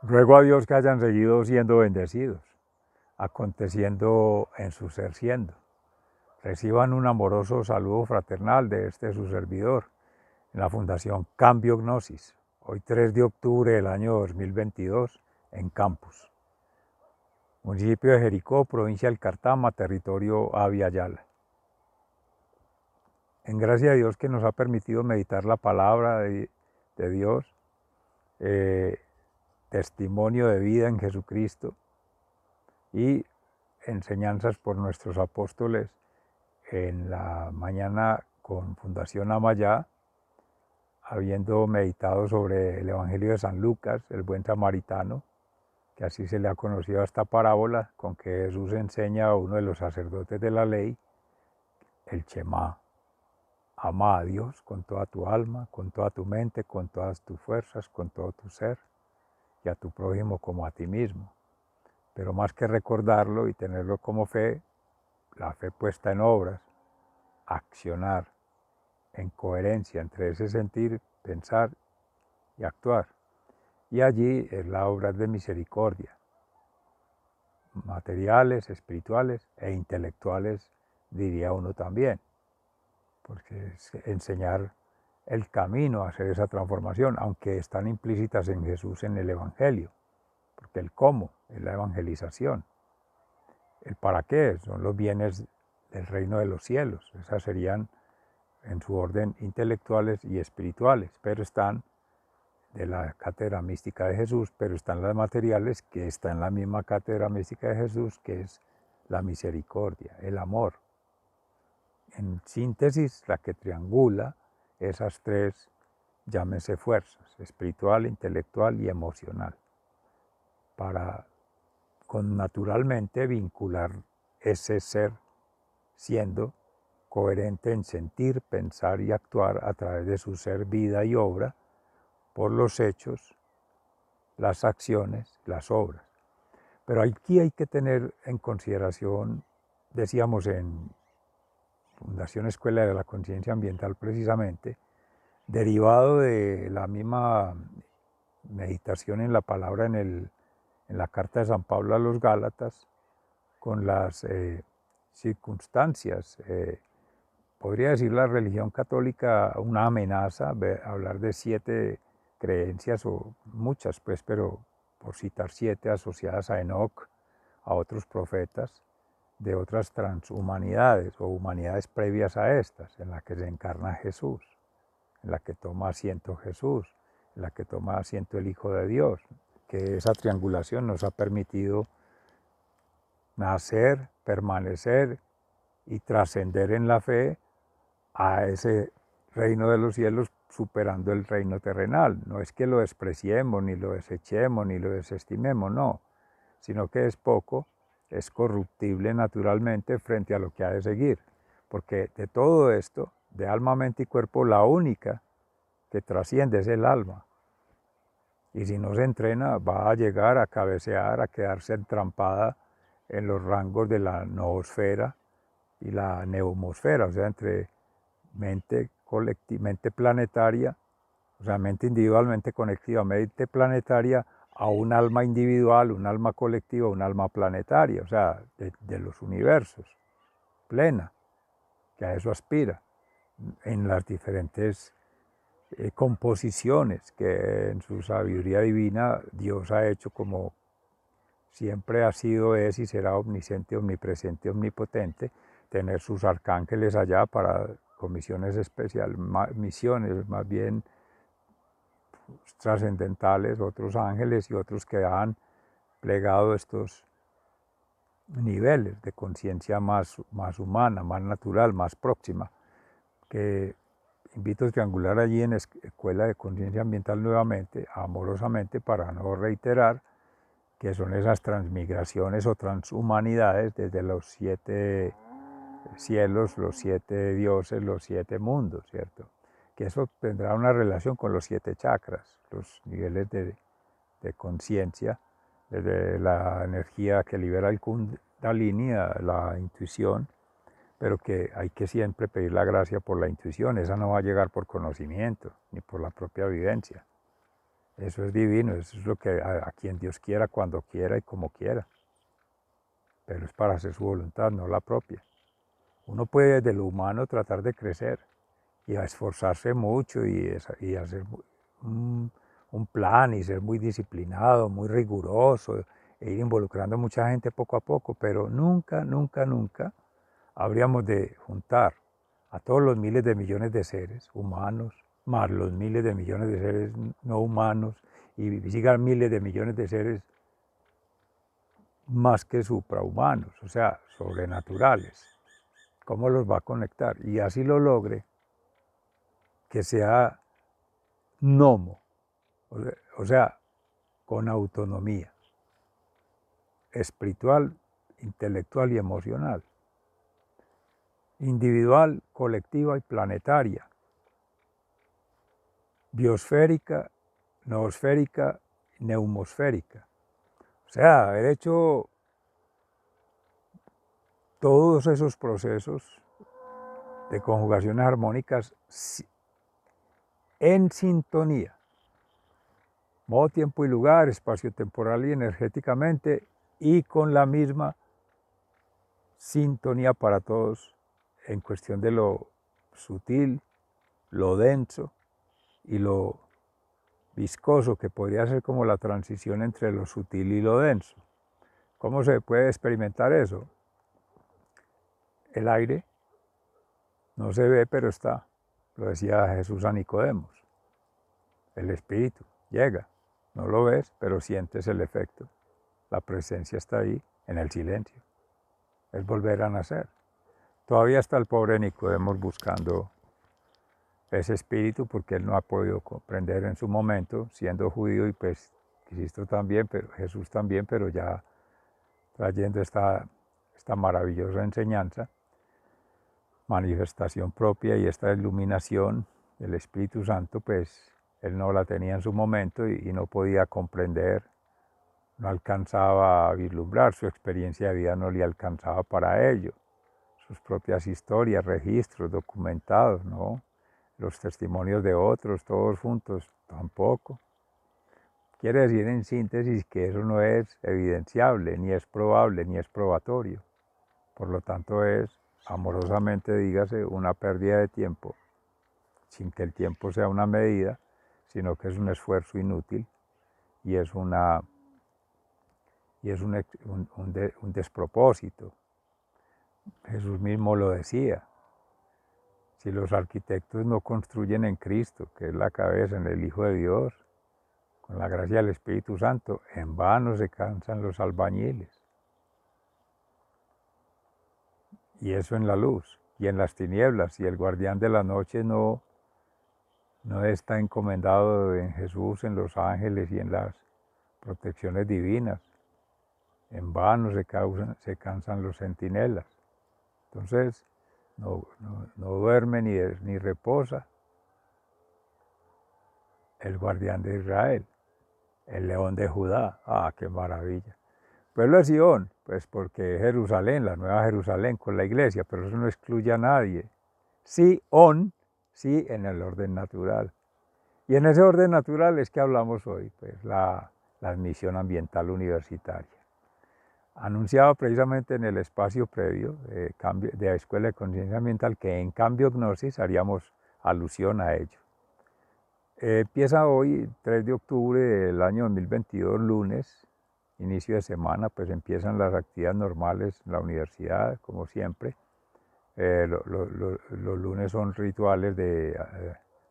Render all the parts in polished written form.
Ruego a Dios que hayan seguido siendo bendecidos, aconteciendo en su ser siendo. Reciban un amoroso saludo fraternal de este su servidor en la Fundación Cambio Gnosis, hoy 3 de octubre del año 2022, en Campus, municipio de Jericó, provincia del Cartama, territorio Abya Yala. En gracia de Dios que nos ha permitido meditar la palabra de Dios, testimonio de vida en Jesucristo y enseñanzas por nuestros apóstoles en la mañana con Fundación Amayá, habiendo meditado sobre el Evangelio de San Lucas, el buen samaritano, que así se le ha conocido a esta parábola, con que Jesús enseña a uno de los sacerdotes de la ley, el Shema. Ama a Dios con toda tu alma, con toda tu mente, con todas tus fuerzas, con todo tu ser, y a tu prójimo como a ti mismo. Pero más que recordarlo y tenerlo como fe, la fe puesta en obras, accionar en coherencia entre ese sentir, pensar y actuar. Y allí es la obra de misericordia, materiales, espirituales e intelectuales, diría uno también, porque es enseñar el camino a hacer esa transformación, aunque están implícitas en Jesús en el Evangelio, porque el cómo es la evangelización, el para qué son los bienes del reino de los cielos, esas serían en su orden intelectuales y espirituales, pero están de la cátedra mística de Jesús, pero están las materiales que están en la misma cátedra mística de Jesús, que es la misericordia, el amor. En síntesis, la que triangula esas tres, llámese fuerzas, espiritual, intelectual y emocional, para con naturalmente vincular ese ser siendo coherente en sentir, pensar y actuar a través de su ser, vida y obra, por los hechos, las acciones, las obras. Pero aquí hay que tener en consideración, decíamos en Fundación Escuela de la Conciencia Ambiental precisamente, derivado de la misma meditación en la palabra en la carta de San Pablo a los Gálatas, con las circunstancias, podría decir la religión católica una amenaza, hablar de 7 creencias o muchas pues, pero por citar 7 asociadas a Enoc, a otros profetas de otras transhumanidades o humanidades previas a estas, en la que se encarna Jesús, en la que toma asiento Jesús, en la que toma asiento el Hijo de Dios, que esa triangulación nos ha permitido nacer, permanecer y trascender en la fe a ese reino de los cielos superando el reino terrenal. No es que lo despreciemos, ni lo desechemos, ni lo desestimemos, no, sino que es poco, es corruptible naturalmente frente a lo que ha de seguir. Porque de todo esto, de alma, mente y cuerpo, la única que trasciende es el alma. Y si no se entrena, va a llegar a cabecear, a quedarse entrampada en los rangos de la noosfera y la neumosfera, o sea, entre mente planetaria, o sea, mente individualmente conectiva, mente planetaria a un alma individual, un alma colectiva, un alma planetaria, o sea, de los universos, plena, que a eso aspira, en las diferentes composiciones que en su sabiduría divina Dios ha hecho, como siempre ha sido, es y será omnisciente, omnipresente, omnipotente, tener sus arcángeles allá para comisiones especiales, misiones más bien trascendentales, otros ángeles y otros que han plegado estos niveles de conciencia más humana, más natural, más próxima, que invito a triangular allí en Escuela de Conciencia Ambiental nuevamente, amorosamente, para no reiterar, que son esas transmigraciones o transhumanidades desde los 7 cielos, los 7 dioses, los 7 mundos, ¿cierto? Que eso tendrá una relación con los 7 chakras, los niveles de conciencia, desde la energía que libera el Kundalini, la intuición, pero que hay que siempre pedir la gracia por la intuición, esa no va a llegar por conocimiento, ni por la propia vivencia. Eso es divino, eso es lo que a quien Dios quiera, cuando quiera y como quiera. Pero es para hacer su voluntad, no la propia. Uno puede desde lo humano tratar de crecer y a esforzarse mucho y hacer un plan y ser muy disciplinado, muy riguroso e ir involucrando a mucha gente poco a poco, pero nunca, nunca, nunca habríamos de juntar a todos los miles de millones de seres humanos, más los miles de millones de seres no humanos, y sigan miles de millones de seres más que suprahumanos, o sea, sobrenaturales. ¿Cómo los va a conectar? Y así lo logre, que sea nomo, o sea, con autonomía espiritual, intelectual y emocional, individual, colectiva y planetaria, biosférica, noosférica, neumosférica. O sea, haber hecho todos esos procesos de conjugaciones armónicas en sintonía, modo, tiempo y lugar, espacio temporal y energéticamente, y con la misma sintonía para todos en cuestión de lo sutil, lo denso y lo viscoso, que podría ser como la transición entre lo sutil y lo denso. ¿Cómo se puede experimentar eso? El aire no se ve, pero está. Lo decía Jesús a Nicodemos. El espíritu llega. No lo ves, pero sientes el efecto. La presencia está ahí, en el silencio. Es volver a nacer. Todavía está el pobre Nicodemos buscando ese espíritu porque él no ha podido comprender en su momento, siendo judío, y pues Cristo también, pero Jesús también, pero ya trayendo esta maravillosa enseñanza, manifestación propia y esta iluminación del Espíritu Santo, pues él no la tenía en su momento y no podía comprender, no alcanzaba a vislumbrar, su experiencia de vida no le alcanzaba para ello, sus propias historias, registros documentados, ¿no? Los testimonios de otros, todos juntos, tampoco. Quiere decir en síntesis que eso no es evidenciable, ni es probable, ni es probatorio. Por lo tanto es, amorosamente dígase, una pérdida de tiempo, sin que el tiempo sea una medida, sino que es un esfuerzo inútil y es, un despropósito. Jesús mismo lo decía. Si los arquitectos no construyen en Cristo, que es la cabeza, en el Hijo de Dios, con la gracia del Espíritu Santo, en vano se cansan los albañiles. Y eso en la luz y en las tinieblas, y el guardián de la noche no está encomendado en Jesús, en los ángeles y en las protecciones divinas. En vano se cansan los centinelas. Entonces, no duerme ni reposa el guardián de Israel, el león de Judá. ¡Ah, qué maravilla! Pueblo de Sion, pues porque Jerusalén, la nueva Jerusalén con la iglesia, pero eso no excluye a nadie. Sion, sí en el orden natural. Y en ese orden natural es que hablamos hoy, pues la admisión ambiental universitaria. Anunciaba precisamente en el espacio previo de la Escuela de Conciencia Ambiental que en Cambio Gnosis haríamos alusión a ello. Empieza hoy, 3 de octubre del año 2022, lunes, inicio de semana, pues empiezan las actividades normales en la universidad, como siempre. Los lunes son rituales de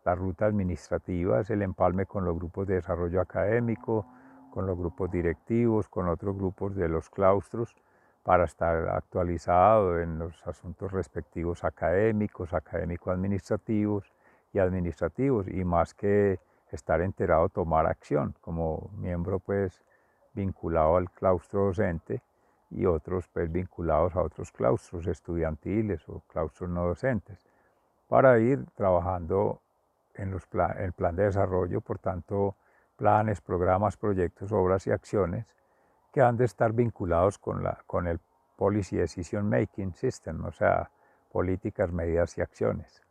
la ruta administrativa, es el empalme con los grupos de desarrollo académico, con los grupos directivos, con otros grupos de los claustros, para estar actualizado en los asuntos respectivos académicos, académico-administrativos y administrativos, y más que estar enterado, tomar acción como miembro pues vinculado al claustro docente, y otros pues vinculados a otros claustros estudiantiles o claustros no docentes, para ir trabajando en el plan de desarrollo, por tanto, planes, programas, proyectos, obras y acciones que han de estar vinculados con el Policy Decision Making System, o sea, políticas, medidas y acciones.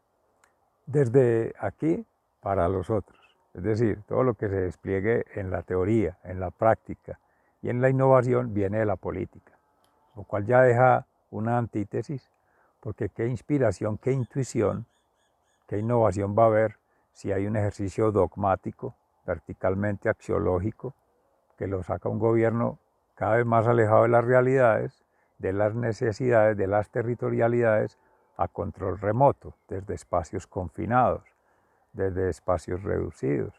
Desde aquí para los otros. Es decir, todo lo que se despliegue en la teoría, en la práctica y en la innovación viene de la política, lo cual ya deja una antítesis, porque qué inspiración, qué intuición, qué innovación va a haber si hay un ejercicio dogmático, verticalmente axiológico, que lo saca un gobierno cada vez más alejado de las realidades, de las necesidades, de las territorialidades, a control remoto, desde espacios confinados, desde espacios reducidos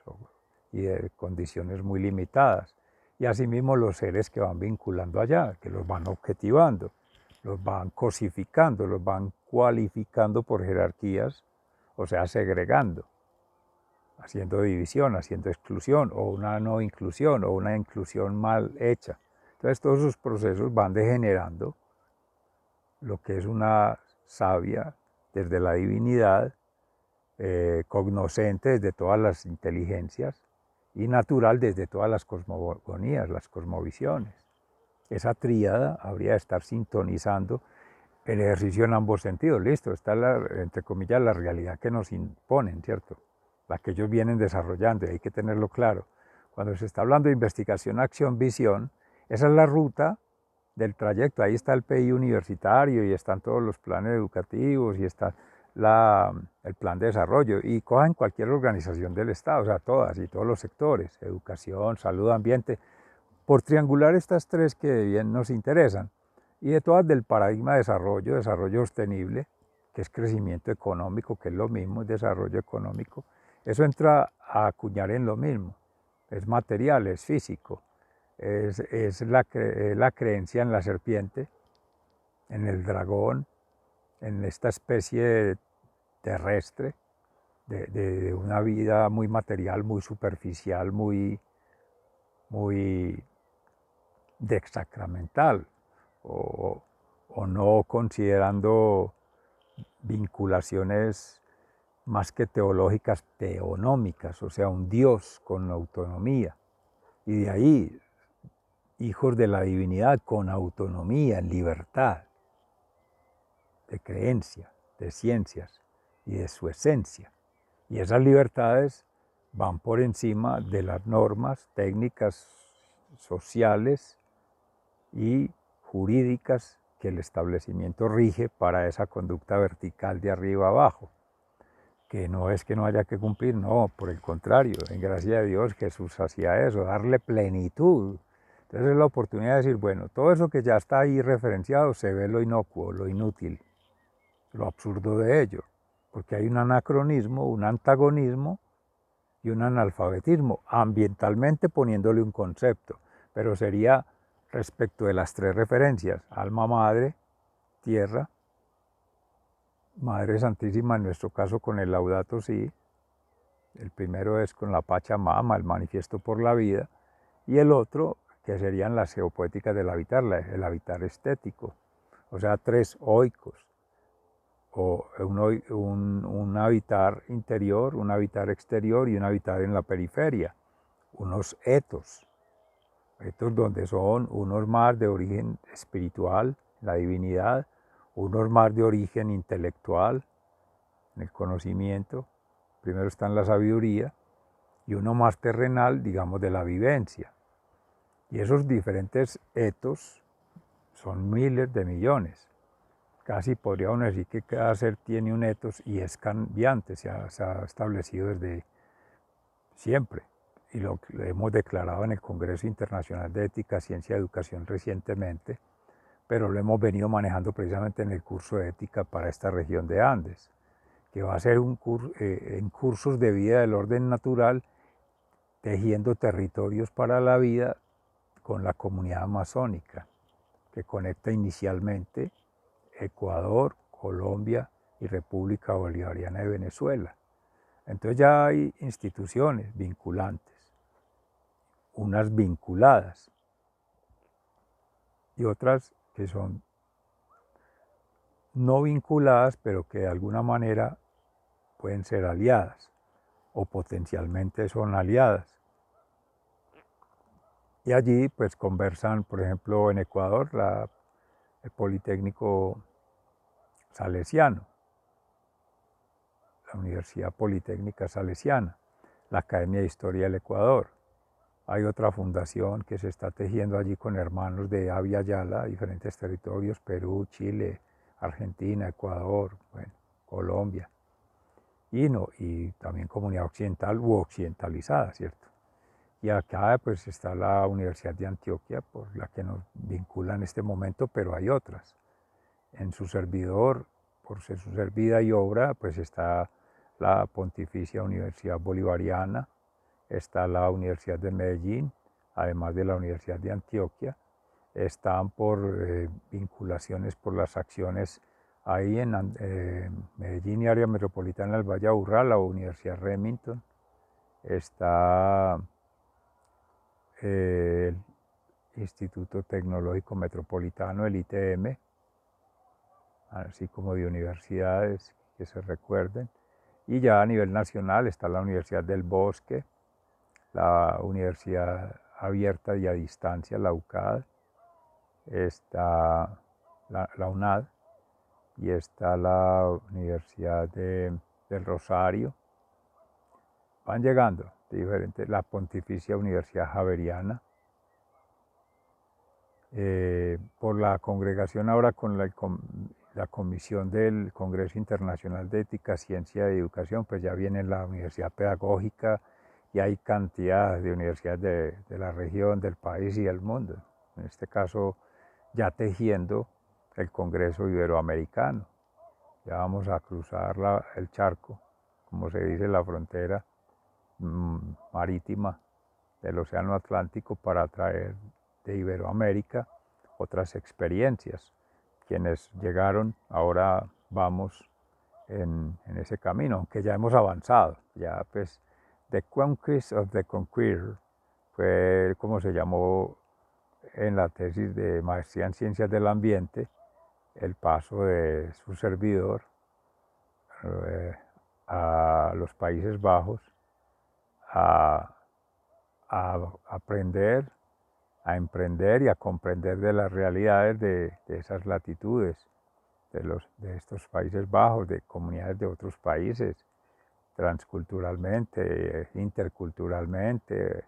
y de condiciones muy limitadas. Y asimismo los seres que van vinculando allá, que los van objetivando, los van cosificando, los van cualificando por jerarquías, o sea, segregando, haciendo división, haciendo exclusión, o una no inclusión, o una inclusión mal hecha. Entonces todos esos procesos van degenerando lo que es una savia desde la divinidad, cognoscente desde todas las inteligencias y natural desde todas las cosmogonías, las cosmovisiones. Esa tríada habría de estar sintonizando el ejercicio en ambos sentidos. Listo, está entre comillas la realidad que nos imponen, ¿cierto? La que ellos vienen desarrollando, y hay que tenerlo claro. Cuando se está hablando de investigación, acción, visión, esa es la ruta del trayecto. Ahí está el PI universitario y están todos los planes educativos y está el plan de desarrollo. Y cojan cualquier organización del Estado, o sea, todas y todos los sectores, educación, salud, ambiente, por triangular estas tres que bien nos interesan. Y de todas del paradigma de desarrollo, desarrollo sostenible, que es crecimiento económico, que es lo mismo, es desarrollo económico. Eso entra a acuñar en lo mismo. Es material, es físico, es la creencia en la serpiente, en el dragón, en esta especie terrestre de una vida muy material, muy superficial, muy sacramental, o no considerando vinculaciones más que teológicas, teonómicas, o sea, un Dios con autonomía. Y de ahí, hijos de la divinidad con autonomía, en libertad, de creencia, de ciencias y de su esencia. Y esas libertades van por encima de las normas técnicas, sociales y jurídicas que el establecimiento rige para esa conducta vertical de arriba abajo, que no es que no haya que cumplir, no, por el contrario, en gracia de Dios Jesús hacía eso, darle plenitud. Entonces es la oportunidad de decir, bueno, todo eso que ya está ahí referenciado se ve lo inocuo, lo inútil, lo absurdo de ello, porque hay un anacronismo, un antagonismo y un analfabetismo, ambientalmente poniéndole un concepto, pero sería respecto de las tres referencias, alma madre, tierra, Madre Santísima, en nuestro caso con el Laudato Si, el primero es con la Pachamama, el manifiesto por la vida, y el otro, que serían las geopoéticas del habitar, el habitar estético, o sea, tres oikos, o un habitar interior, un habitar exterior y un habitar en la periferia, unos etos donde son unos más de origen espiritual, la divinidad, unos más de origen intelectual, en el conocimiento, primero está en la sabiduría, y uno más terrenal, digamos, de la vivencia. Y esos diferentes etos son miles de millones. Casi podría uno decir que cada ser tiene un etos y es cambiante, se ha establecido desde siempre. Y lo hemos declarado en el Congreso Internacional de Ética, Ciencia y Educación recientemente, pero lo hemos venido manejando precisamente en el curso de ética para esta región de Andes, que va a ser en cursos de vida del orden natural, tejiendo territorios para la vida con la comunidad amazónica, que conecta inicialmente Ecuador, Colombia y República Bolivariana de Venezuela. Entonces ya hay instituciones vinculantes, unas vinculadas y otras que son no vinculadas, pero que de alguna manera pueden ser aliadas o potencialmente son aliadas. Y allí pues conversan, por ejemplo, en Ecuador, el Politécnico Salesiano, la Universidad Politécnica Salesiana, la Academia de Historia del Ecuador. Hay otra fundación que se está tejiendo allí con hermanos de Abya Yala, diferentes territorios, Perú, Chile, Argentina, Ecuador, bueno, Colombia, y también comunidad occidental u occidentalizada, ¿cierto? Y acá pues está la Universidad de Antioquia, por la que nos vincula en este momento, pero hay otras. En su servidor, por ser su servida y obra, pues está la Pontificia Universidad Bolivariana, está la Universidad de Medellín, además de la Universidad de Antioquia. Están por vinculaciones por las acciones ahí en Medellín y área metropolitana del Valle Aburrá, la Universidad Remington. Está el Instituto Tecnológico Metropolitano, el ITM, así como de universidades que se recuerden. Y ya a nivel nacional está la Universidad del Bosque, la Universidad Abierta y a Distancia, la UCAD, está la UNAD, y está la Universidad del Rosario. Van llegando diferentes, la Pontificia Universidad Javeriana, por la congregación ahora con la comisión del Congreso Internacional de Ética, Ciencia y Educación, pues ya viene la Universidad Pedagógica y hay cantidad de universidades de la región, del país y del mundo. En este caso, ya tejiendo el Congreso Iberoamericano. Ya vamos a cruzar el charco, como se dice, la frontera marítima del Océano Atlántico para traer de Iberoamérica otras experiencias. Quienes llegaron, ahora vamos en ese camino, aunque ya hemos avanzado. Ya pues, The Conquest of the Conqueror fue como se llamó en la tesis de maestría en Ciencias del Ambiente, el paso de su servidor a los Países Bajos a aprender, a emprender y a comprender de las realidades de esas latitudes, de estos Países Bajos, de comunidades de otros países, transculturalmente, interculturalmente,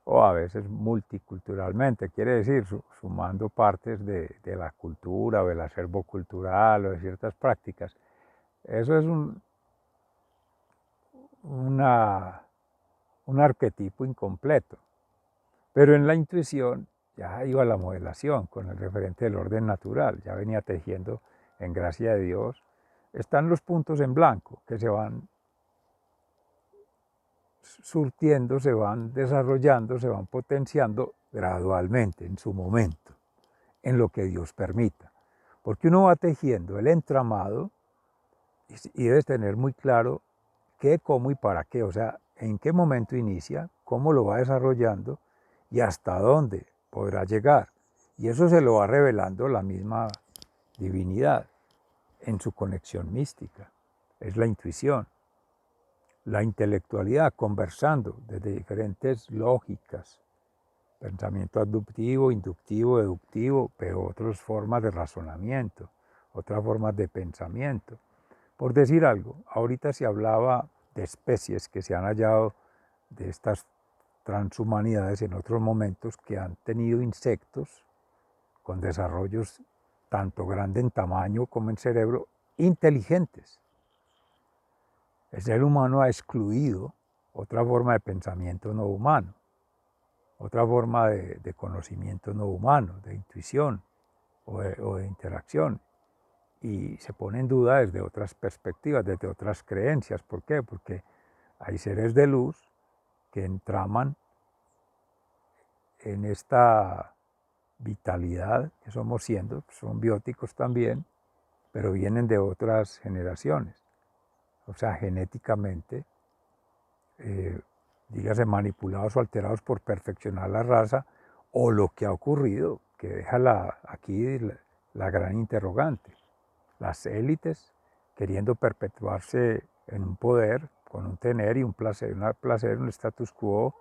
o a veces multiculturalmente, quiere decir sumando partes de la cultura o del acervo cultural o de ciertas prácticas. Eso es un arquetipo incompleto, pero en la intuición ya iba la modelación con el referente del orden natural, ya venía tejiendo en gracia de Dios. Están los puntos en blanco que se van surtiendo, se van desarrollando, se van potenciando gradualmente, en su momento, en lo que Dios permita. Porque uno va tejiendo el entramado y debe tener muy claro qué, cómo y para qué, o sea, en qué momento inicia, cómo lo va desarrollando y hasta dónde podrá llegar. Y eso se lo va revelando la misma divinidad en su conexión mística. Es la intuición. La intelectualidad, conversando desde diferentes lógicas, pensamiento aductivo, inductivo, deductivo, pero otras formas de razonamiento, otras formas de pensamiento. Por decir algo, ahorita se hablaba de especies que se han hallado de estas transhumanidades en otros momentos que han tenido insectos con desarrollos tanto grandes en tamaño como en cerebro, inteligentes. El ser humano ha excluido otra forma de pensamiento no humano, otra forma de conocimiento no humano, de intuición o de interacción. Y se pone en duda desde otras perspectivas, desde otras creencias. ¿Por qué? Porque hay seres de luz que entraman en esta vitalidad que somos siendo, son bióticos también, pero vienen de otras generaciones. O sea, genéticamente, dígase, manipulados o alterados por perfeccionar la raza, o lo que ha ocurrido, que deja aquí la gran interrogante. Las élites queriendo perpetuarse en un poder, con un tener y un placer, un status quo,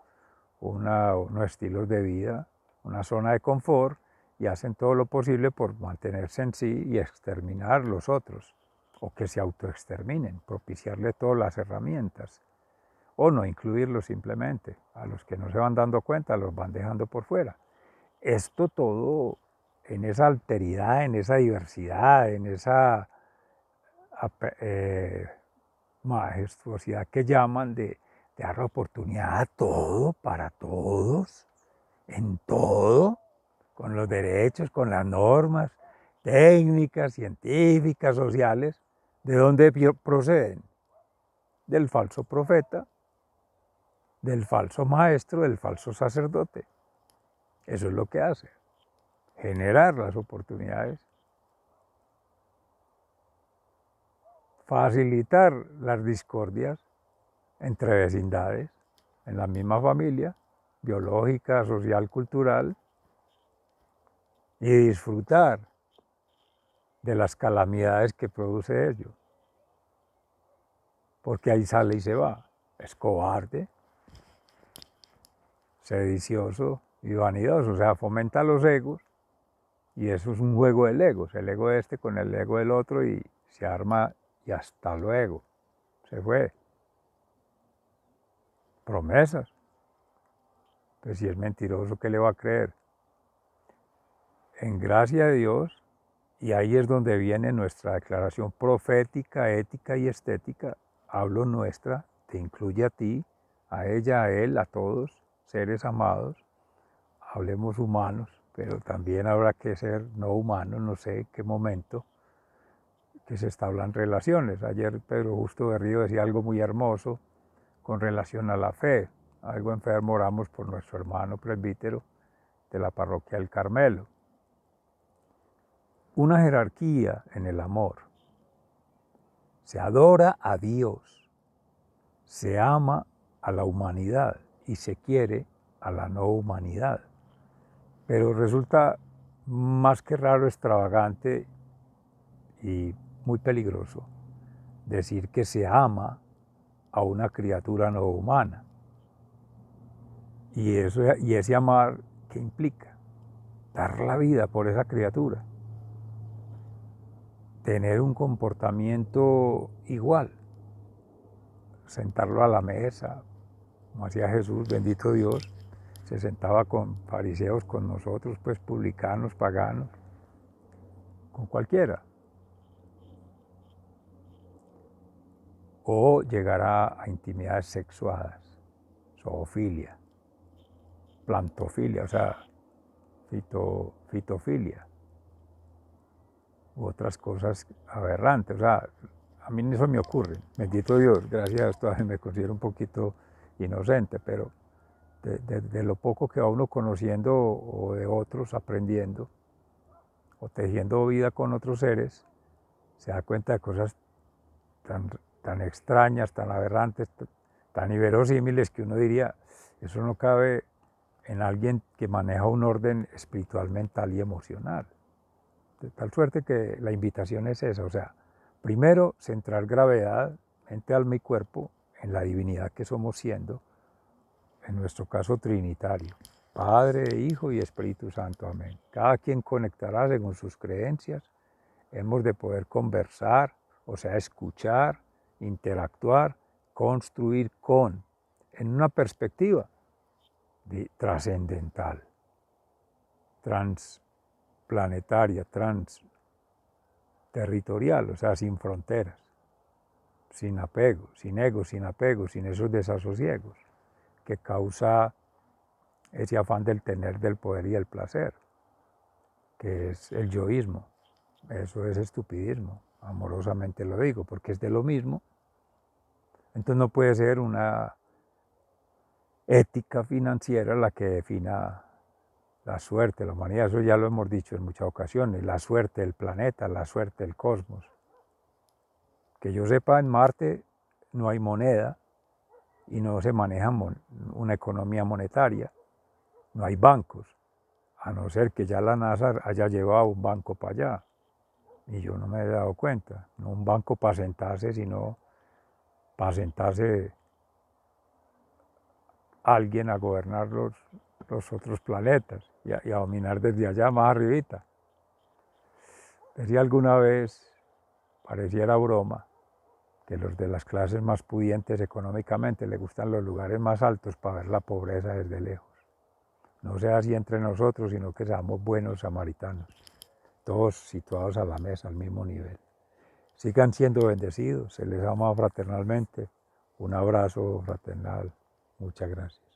unos estilos de vida, una zona de confort, y hacen todo lo posible por mantenerse en sí y exterminar los otros, o que se autoexterminen, propiciarle todas las herramientas. o no incluirlos simplemente. A los que no se van dando cuenta los van dejando por fuera. Esto todo en esa alteridad, en esa diversidad, en esa majestuosidad que llaman de dar la oportunidad a todo, para todos, en todo, con los derechos, con las normas técnicas, científicas, sociales. ¿De dónde proceden? Del falso profeta, del falso maestro, del falso sacerdote. Eso es lo que hace, generar las oportunidades, facilitar las discordias entre vecindades, en la misma familia, biológica, social, cultural, y disfrutar de las calamidades que produce ello. Porque ahí sale y se va. Es cobarde, sedicioso y vanidoso, o sea, fomenta los egos, y eso es un juego del ego, el ego de este con el ego del otro, y se arma y hasta luego, se fue. Promesas. Pues si es mentiroso, ¿qué le va a creer? En gracia de Dios, y ahí es donde viene nuestra declaración profética, ética y estética. Hablo nuestra, te incluye a ti, a ella, a él, a todos, seres amados. Hablemos humanos, pero también habrá que ser no humanos, no sé en qué momento, que se establan relaciones. Ayer Pedro Justo Berrío decía algo muy hermoso con relación a la fe. Algo enfermo, oramos por nuestro hermano presbítero de la parroquia del Carmelo. Una jerarquía en el amor. Se adora a Dios, se ama a la humanidad y se quiere a la no humanidad. Pero resulta más que raro, extravagante y muy peligroso decir que se ama a una criatura no humana. Y ese amar, ¿qué implica? Dar la vida por esa criatura. Tener un comportamiento igual. Sentarlo a la mesa, como hacía Jesús, bendito Dios, se sentaba con fariseos, con nosotros, pues publicanos, paganos, con cualquiera. O llegar a intimidades sexuadas, zoofilia, plantofilia, o sea, fitofilia, u otras cosas aberrantes. O sea, a mí eso me ocurre, bendito Dios, gracias a esto me considero un poquito inocente, pero de lo poco que va uno conociendo o de otros aprendiendo o tejiendo vida con otros seres, se da cuenta de cosas tan extrañas, tan aberrantes, tan inverosímiles, que uno diría, eso no cabe en alguien que maneja un orden espiritual, mental y emocional. De tal suerte que la invitación es esa, o sea, primero centrar gravedad, mente, alma y cuerpo en la divinidad que somos siendo, en nuestro caso trinitario, Padre, Hijo y Espíritu Santo, amén. Cada quien conectará según sus creencias. Hemos de poder conversar, o sea, escuchar, interactuar, construir en una perspectiva trascendental, transplanetaria, transterritorial, o sea, sin fronteras, sin apego, sin ego, sin esos desasosiegos que causa ese afán del tener, del poder y el placer, que es el yoísmo. Eso es estupidismo, amorosamente lo digo, porque es de lo mismo. Entonces no puede ser una ética financiera la que defina la suerte, la humanidad. Eso ya lo hemos dicho en muchas ocasiones, la suerte del planeta, la suerte del cosmos. Que yo sepa, en Marte no hay moneda y no se maneja una economía monetaria, no hay bancos, a no ser que ya la NASA haya llevado un banco para allá. Y yo no me he dado cuenta, no un banco para sentarse, sino para sentarse alguien a gobernar los otros planetas y a dominar desde allá más arribita. Decía alguna vez, pareciera broma, que los de las clases más pudientes económicamente les gustan los lugares más altos para ver la pobreza desde lejos. No sea así entre nosotros, sino que seamos buenos samaritanos, todos situados a la mesa, al mismo nivel. Sigan siendo bendecidos, se les ama fraternalmente. Un abrazo fraternal. Muchas gracias.